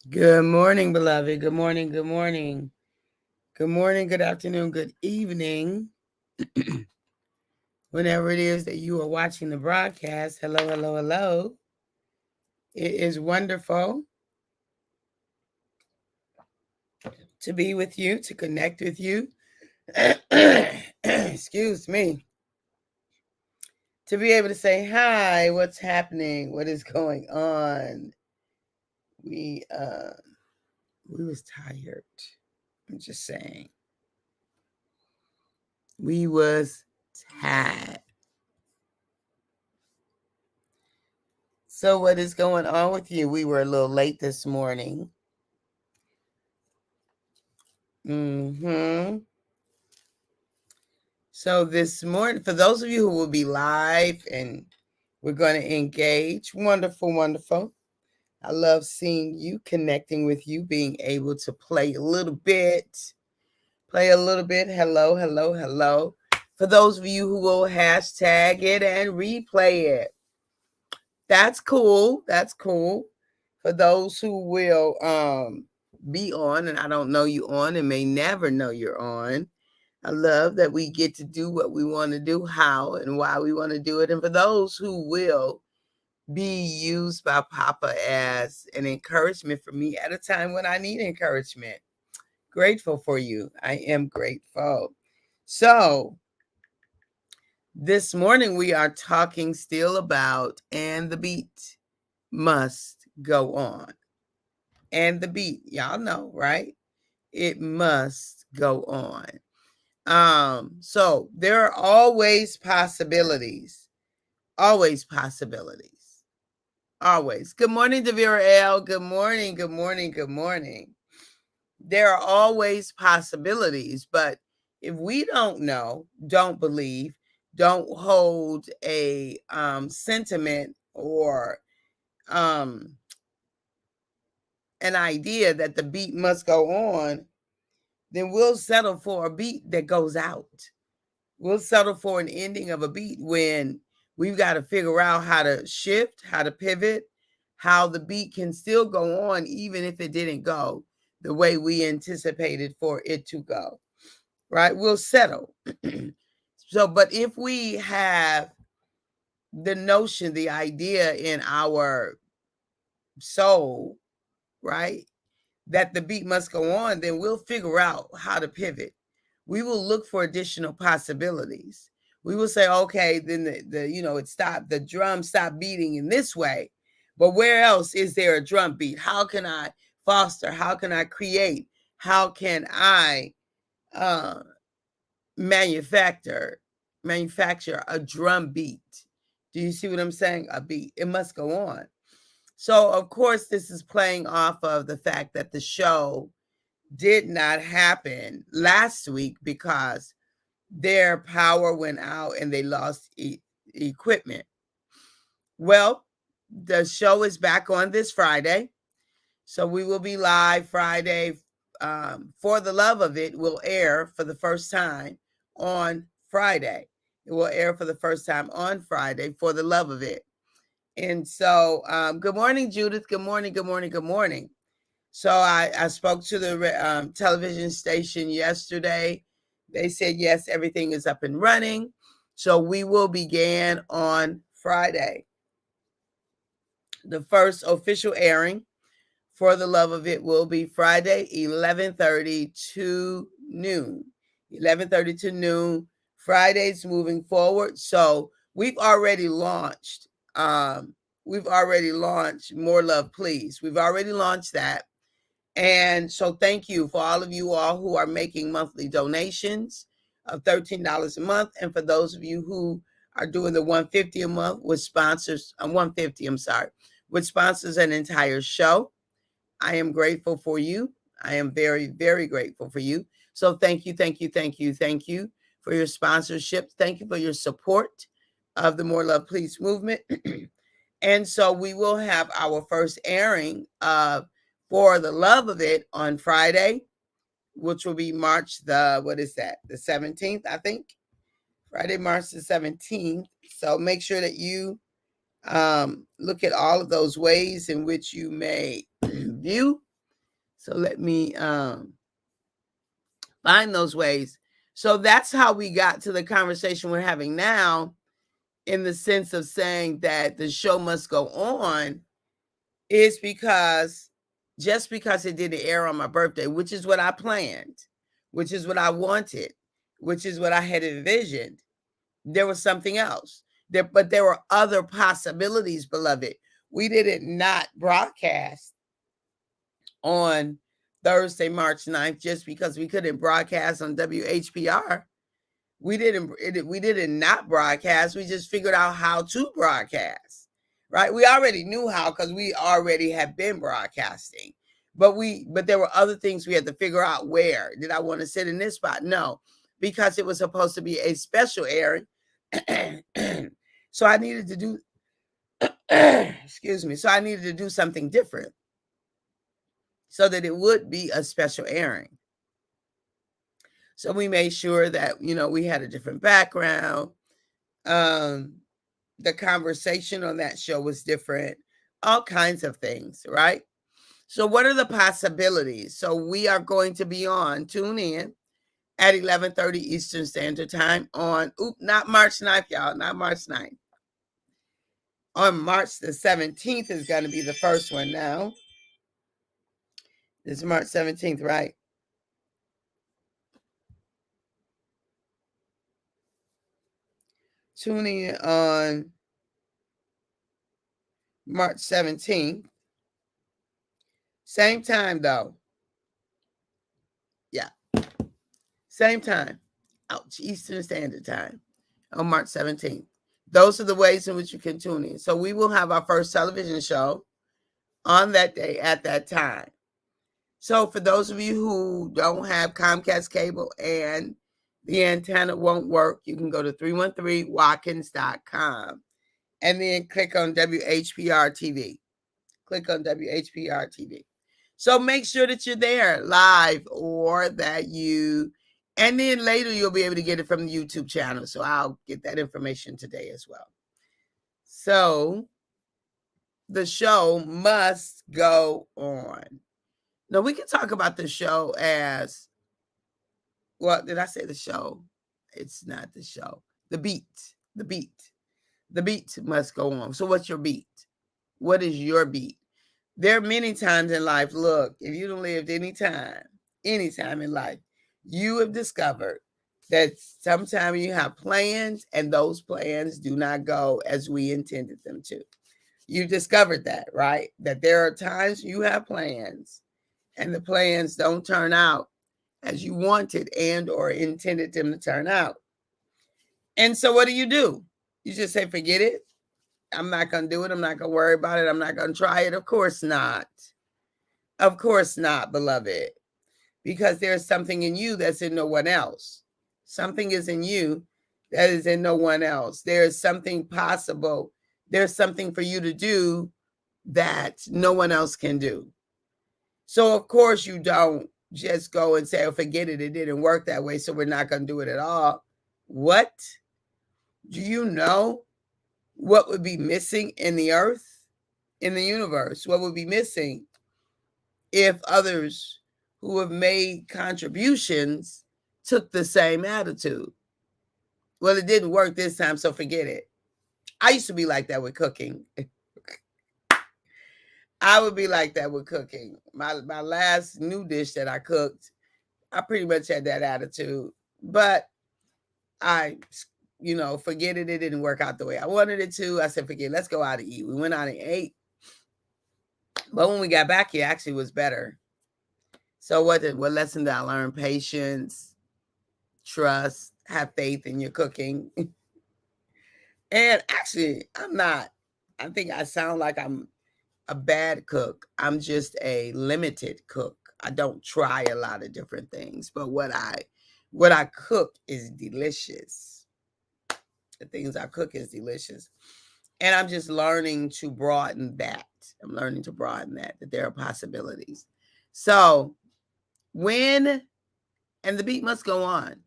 Good morning, beloved. Good morning. Good morning. Good morning, good afternoon, good evening. Whenever it is that you are watching the broadcast, hello, hello, hello. It is wonderful to be with you, to connect with you. Excuse me. To be able to say hi, what's happening, what is going on. We uh we was tired. I'm just saying. We was tired. So what is going on with you? We were a little late this morning. Mm-hmm. So this morning, for those of you who will be live and we're going to engage, wonderful, wonderful. I love seeing you, connecting with you, being able to play a little bit. Play a little bit. Hello, hello, hello. For those of you who will hashtag it and replay it. That's cool. That's cool. For those who will be on, and I don't know you on and may never know you're on. I love that we get to do what we want to do, how and why we want to do it. And for those who will be used by Papa as an encouragement for me at a time when I need encouragement. Grateful for you. I am grateful. So, this morning we are talking still about and the beat must go on. And the beat, y'all know, right? It must go on. So there are always possibilities. Always possibilities. Always. Good morning, Devira L. Good morning, good morning, good morning. There are always possibilities, but if we don't know, don't believe, don't hold a sentiment or um, an idea that the beat must go on, then we'll settle for a beat that goes out. We'll settle for an ending of a beat when we've got to figure out how to shift, how to pivot, how the beat can still go on even if it didn't go the way we anticipated for it to go. Right? We'll settle. So, but if we have the notion, the idea in our soul, right, that the beat must go on, then we'll figure out how to pivot. We will look for additional possibilities. We will say, okay, then it stopped, the drum stopped beating in this way. But where else is there a drum beat? How can I foster? How can I create? How can I uh, manufacture a drum beat? Do you see what I'm saying? A beat. It must go on. So, of course, this is playing off of the fact that the show did not happen last week because their power went out and they lost equipment. Well, the show is back on this Friday. So we will be live Friday. For the Love of It will air for the first time on Friday. It will air for the first time on Friday for the Love of It. And so, good morning, Judith. Good morning, good morning, good morning. So I spoke to the television station yesterday. They said, yes, everything is up and running. So we will begin on Friday. The first official airing for the Love of It will be Friday, 11:30 to noon. 11:30 to noon. Fridays moving forward. So we've already launched. We've already launched More Love Please. We've already launched that. And so thank you for all of you all who are making monthly donations of $13 a month. And for those of you who are doing the $150 a month with sponsors, $150, I'm sorry, which sponsors an entire show. I am grateful for you. I am very, very grateful for you. So thank you, thank you, thank you, thank you for your sponsorship. Thank you for your support of the More Love Please movement. And so we will have our first airing of For the Love of It on Friday, which will be March the 17th, I think. Friday, March the 17th. So make sure that you look at all of those ways in which you may view So let me find those ways. So that's how we got to the conversation we're having now, in the sense of saying that the show must go on, is because just because it didn't air on my birthday, which is what I planned, which is what I wanted, which is what I had envisioned, there was something else. But there were other possibilities, beloved. We didn't not broadcast on Thursday, March 9th, just because we couldn't broadcast on WHPR. We didn't not broadcast. We just figured out how to broadcast, right? We already knew how, because we already had been broadcasting. But there were other things we had to figure out. Where did I want to sit in this spot? No, because it was supposed to be a special airing. So I needed to do excuse me. So I needed to do something different so that it would be a special airing. So we made sure that, we had a different background. The conversation on that show was different, all kinds of things, right? So what are the possibilities? So we are going to be on, tune in at 11:30 Eastern Standard Time on, not March 9th, y'all, not March 9th. On March the 17th is going to be the first one now. It's March 17th, right? Tune in on March 17th. Same time, though. Yeah. Same time. Ouch. Eastern Standard Time on March 17th. Those are the ways in which you can tune in. So we will have our first television show on that day at that time. So for those of you who don't have Comcast cable and the antenna won't work, you can go to 313watkins.com and then click on WHPR TV. Click on WHPR TV. So make sure that you're there live, or that and then later you'll be able to get it from the YouTube channel. So I'll get that information today as well. So the show must go on. Now we can talk about the show as, well, did I say the show? It's not the show. The beat must go on. So what's your beat? What is your beat? There are many times in life, look, if you don't lived any time in life, you have discovered that sometimes you have plans and those plans do not go as we intended them to. You discovered that, right? That there are times you have plans and the plans don't turn out as you wanted and or intended them to turn out. And so what do? You just say, forget it. I'm not going to do it. I'm not going to worry about it. I'm not going to try it. Of course not. Of course not, beloved. Because there's something in you that's in no one else. Something is in you that is in no one else. There's something possible. There's something for you to do that no one else can do. So, of course, you don't just go and say, oh, forget it. It didn't work that way, so we're not going to do it at all. What? Do you know what would be missing in the earth, in the universe? What would be missing if others who have made contributions took the same attitude? Well, it didn't work this time, so forget it. I used to be like that with cooking. I would be like that with cooking. My last new dish that I cooked, I pretty much had that attitude. But I, forget it. It didn't work out the way I wanted it to. I said, forget it. Let's go out and eat. We went out and ate. But when we got back, it actually was better. So what lesson did I learn? Patience, trust, have faith in your cooking. And actually, I think I sound like I'm a bad cook. I'm just a limited cook. I don't try a lot of different things, but what I cook is delicious. The things I cook is delicious. And I'm just learning to broaden that. I'm learning to broaden that there are possibilities. So and the beat must go on.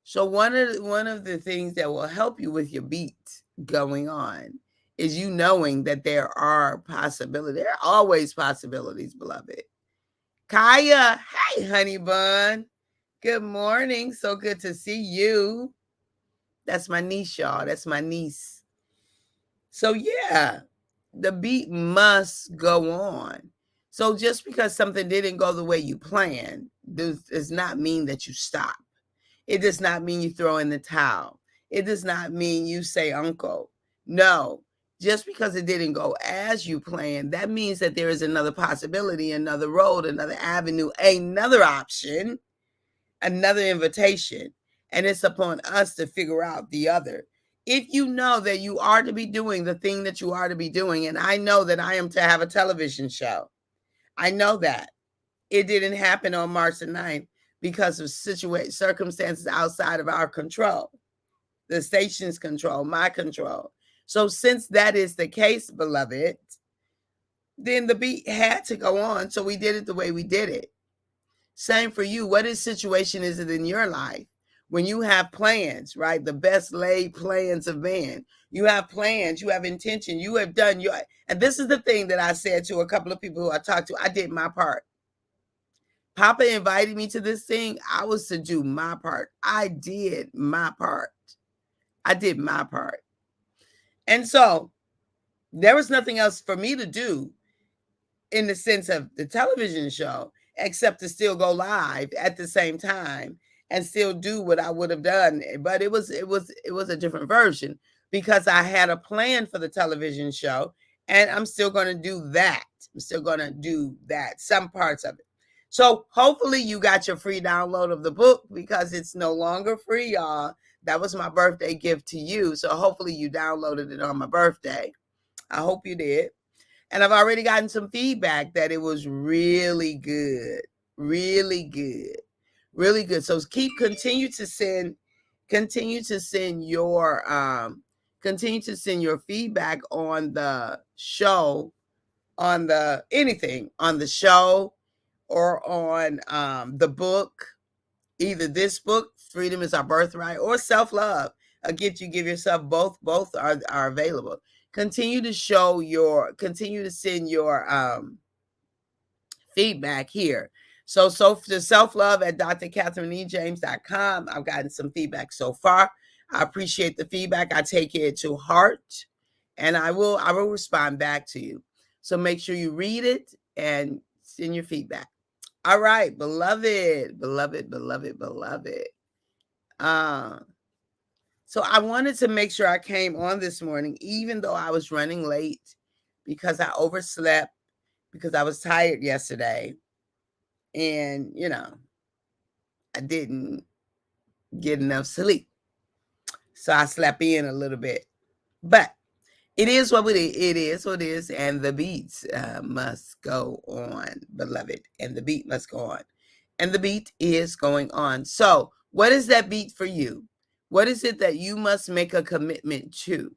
So one of the things that will help you with your beat going on is you knowing that there are possibilities. There are always possibilities, beloved. Kaya, hey, honey bun. Good morning. So good to see you. That's my niece, y'all. That's my niece. So, yeah, the beat must go on. So, just because something didn't go the way you planned does not mean that you stop. It does not mean you throw in the towel. It does not mean you say uncle. No, just because it didn't go as you planned, that means that there is another possibility, another road, another avenue, another option, another invitation. And it's upon us to figure out the other. If you know that you are to be doing the thing that you are to be doing, and I know that I am to have a television show, I know that. It didn't happen on March the 9th because of circumstances outside of our control, the station's control, my control. So since that is the case, beloved, then the beat had to go on. So we did it the way we did it. Same for you. What situation is it in your life? When you have plans, right? The best laid plans of man. You have plans, you have intention, you have done your, and this is the thing that I said to a couple of people who I talked to. I did my part. Papa invited me to this thing. I was to do my part. I did my part. I did my part. And so there was nothing else for me to do in the sense of the television show, except to still go live at the same time and still do what I would have done. But it was a different version because I had a plan for the television show, and I'm still going to do that. I'm still going to do that, some parts of it. So hopefully you got your free download of the book because it's no longer free, y'all. That was my birthday gift to you. So hopefully you downloaded it on my birthday. I hope you did. And I've already gotten some feedback that it was really good, really good, really good. So continue to send your feedback on the show, on the anything on the show, or on the book, either this book, Freedom is Our Birthright, or Self-Love, a gift you give yourself. Both are available. Continue to send your feedback here. So to self-love at drcatherineejames.com. I've gotten some feedback so far. I appreciate the feedback. I take it to heart, and I will respond back to you. So make sure you read it and send your feedback. All right, beloved. So I wanted to make sure I came on this morning, even though I was running late because I overslept, because I was tired yesterday. And, I didn't get enough sleep. So I slept in a little bit. But it is what it is. It is what it is. And the beats must go on, beloved. And the beat must go on. And the beat is going on. So what is that beat for you? What is it that you must make a commitment to?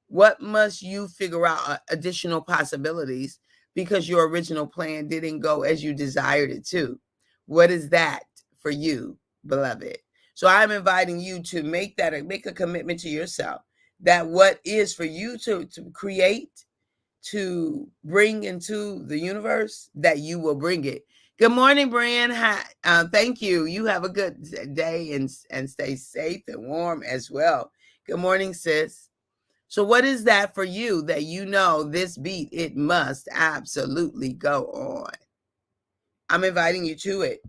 What must you figure out additional possibilities because your original plan didn't go as you desired it to? What is that for you, beloved? So I'm inviting you to make a commitment to yourself that what is for you to create, to bring into the universe, that you will bring it. Good morning, Brian. Hi. Thank you. You have a good day and stay safe and warm as well. Good morning, sis. So what is that for you that you know this beat, it must absolutely go on? I'm inviting you to it,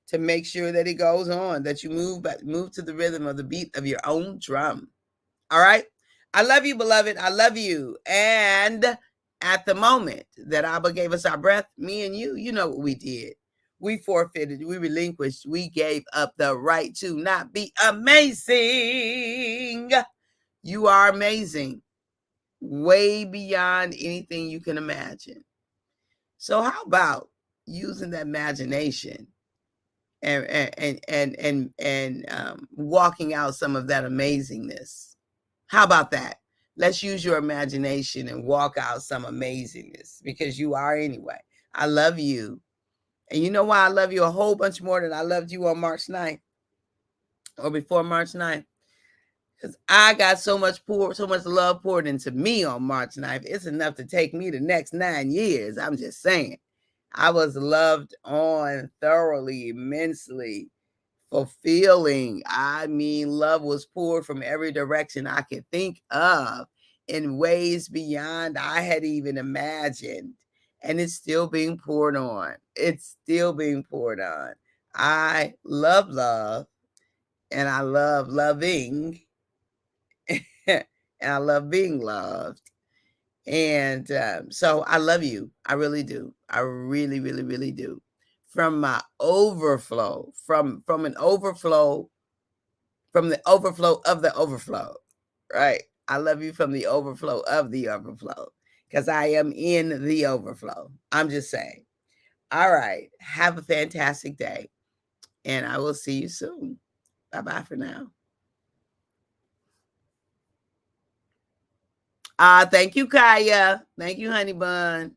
to make sure that it goes on, that you move to the rhythm of the beat of your own drum. All right? I love you, beloved. I love you. And at the moment that Abba gave us our breath, me and you know what we did. We forfeited, we relinquished, we gave up the right to not be amazing. You are amazing, way beyond anything you can imagine. So how about using the imagination and walking out some of that amazingness? How about that? Let's use your imagination and walk out some amazingness, because you are anyway. I love you. And you know why I love you a whole bunch more than I loved you on March 9th or before March 9th? Because I got so much love poured into me on March 9th. It's enough to take me the next 9 years. I'm just saying. I was loved on thoroughly, immensely, fulfilling. I mean, love was poured from every direction I could think of in ways beyond I had even imagined. And it's still being poured on. It's still being poured on. I love love and I love loving and I love being loved. And so I love you. I really do. I really, really, really do. From my overflow, from an overflow, from the overflow of the overflow, right? I love you from the overflow of the overflow because I am in the overflow. I'm just saying. All right. Have a fantastic day. And I will see you soon. Bye bye for now. Thank you, Kaya. Thank you, honey bun.